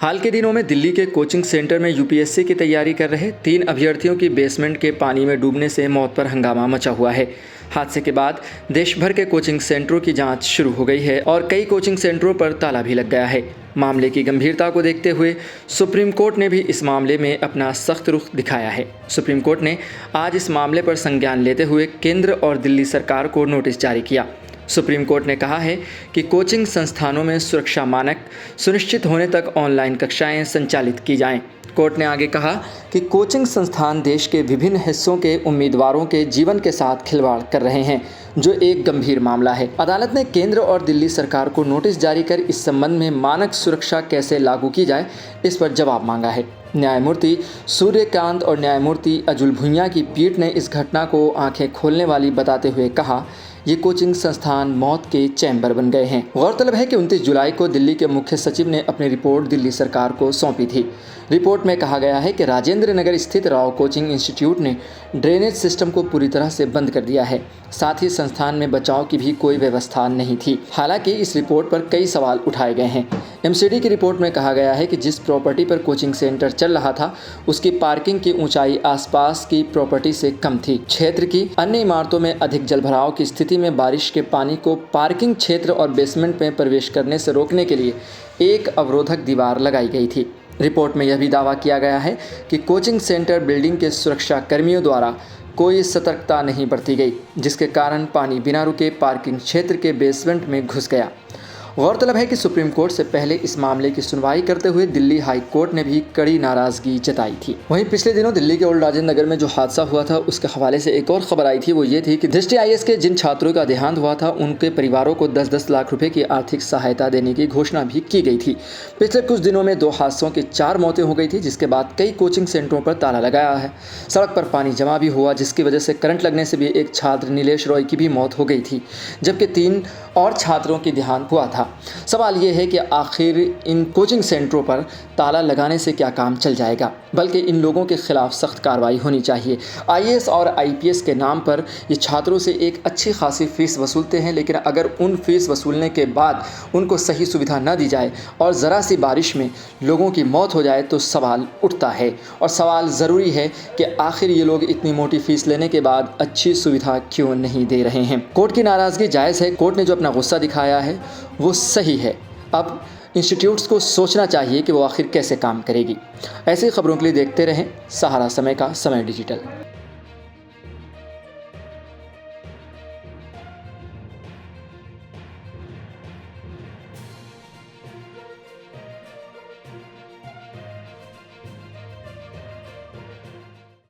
हाल के दिनों में दिल्ली के कोचिंग सेंटर में यूपीएससी की तैयारी कर रहे 3 अभ्यर्थियों की बेसमेंट के पानी में डूबने से मौत पर हंगामा मचा हुआ है। हादसे के बाद देश भर के कोचिंग सेंटरों की जांच शुरू हो गई है और कई कोचिंग सेंटरों पर ताला भी लग गया है। मामले की गंभीरता को देखते हुए सुप्रीम कोर्ट ने भी इस मामले में अपना सख्त रुख दिखाया है। सुप्रीम कोर्ट ने आज इस मामले पर संज्ञान लेते हुए केंद्र और दिल्ली सरकार को नोटिस जारी किया। सुप्रीम कोर्ट ने कहा है कि कोचिंग संस्थानों में सुरक्षा मानक सुनिश्चित होने तक ऑनलाइन कक्षाएं संचालित की जाएं। कोर्ट ने आगे कहा कि कोचिंग संस्थान देश के विभिन्न हिस्सों के उम्मीदवारों के जीवन के साथ खिलवाड़ कर रहे हैं, जो एक गंभीर मामला है। अदालत ने केंद्र और दिल्ली सरकार को नोटिस जारी कर इस संबंध में मानक सुरक्षा कैसे लागू की जाए, इस पर जवाब मांगा है। न्यायमूर्ति सूर्यकांत और न्यायमूर्ति अजुल भुइयां की पीठ ने इस घटना को आंखें खोलने वाली बताते हुए कहा, ये कोचिंग संस्थान मौत के चैम्बर बन गए हैं। गौरतलब है कि 29 जुलाई को दिल्ली के मुख्य सचिव ने अपनी रिपोर्ट दिल्ली सरकार को सौंपी थी। रिपोर्ट में कहा गया है कि राजेंद्र नगर स्थित राव कोचिंग इंस्टीट्यूट ने ड्रेनेज सिस्टम को पूरी तरह से बंद कर दिया है। साथ ही संस्थान में बचाव की भी कोई व्यवस्था नहीं थी। हालांकि इस रिपोर्ट पर कई सवाल उठाए गए हैं। एमसीडी की रिपोर्ट में कहा गया है कि जिस प्रॉपर्टी पर कोचिंग सेंटर चल रहा था, उसकी पार्किंग की ऊंचाई आसपास की प्रॉपर्टी से कम थी। क्षेत्र की अन्य इमारतों में अधिक जलभराव की स्थिति में बारिश के पानी को पार्किंग क्षेत्र और बेसमेंट में प्रवेश करने से रोकने के लिए एक अवरोधक दीवार लगाई गई थी। रिपोर्ट में यह भी दावा किया गया है कि कोचिंग सेंटर बिल्डिंग के सुरक्षा कर्मियों द्वारा कोई सतर्कता नहीं बरती गई, जिसके कारण पानी बिना रुके पार्किंग क्षेत्र के बेसमेंट में घुस गया। गौरतलब है कि सुप्रीम कोर्ट से पहले इस मामले की सुनवाई करते हुए दिल्ली हाई कोर्ट ने भी कड़ी नाराजगी जताई थी। वहीं पिछले दिनों दिल्ली के ओल्ड राजेंद्र नगर में जो हादसा हुआ था, उसके हवाले से एक और खबर आई थी। वो ये थी कि दृष्टि आईएएस के जिन छात्रों का देहांत हुआ था, उनके परिवारों को 10-10 लाख रुपए की आर्थिक सहायता देने की घोषणा भी की गई थी। पिछले कुछ दिनों में 2 हादसों की 4 मौतें हो गई थी, जिसके बाद कई कोचिंग सेंटरों पर ताला लगाया है। सड़क पर पानी जमा भी हुआ, जिसकी वजह से करंट लगने से भी एक छात्र नीलेश रॉय की भी मौत हो गई थी, जबकि 3 और छात्रों की देहांत हुआ था। सवाल ये है कि आखिर इन कोचिंग सेंटरों पर ताला लगाने से क्या काम चल जाएगा, बल्कि इन लोगों के खिलाफ सख्त कार्रवाई होनी चाहिए। आईएएस और आईपीएस के नाम पर ये छात्रों से एक अच्छी खासी फीस वसूलते हैं, लेकिन अगर उन फीस वसूलने के बाद उनको सही सुविधा न दी जाए और ज़रा सी बारिश में लोगों की मौत हो जाए तो सवाल उठता है। और सवाल ज़रूरी है कि आखिर ये लोग इतनी मोटी फीस लेने के बाद अच्छी सुविधा क्यों नहीं दे रहे हैं। कोर्ट की नाराज़गी जायज़ है। कोर्ट ने जो अपना गुस्सा दिखाया है वो सही है। अब इंस्टीट्यूट्स को सोचना चाहिए कि वो आखिर कैसे काम करेगी। ऐसी खबरों के लिए देखते रहें सहारा समय का समय डिजिटल।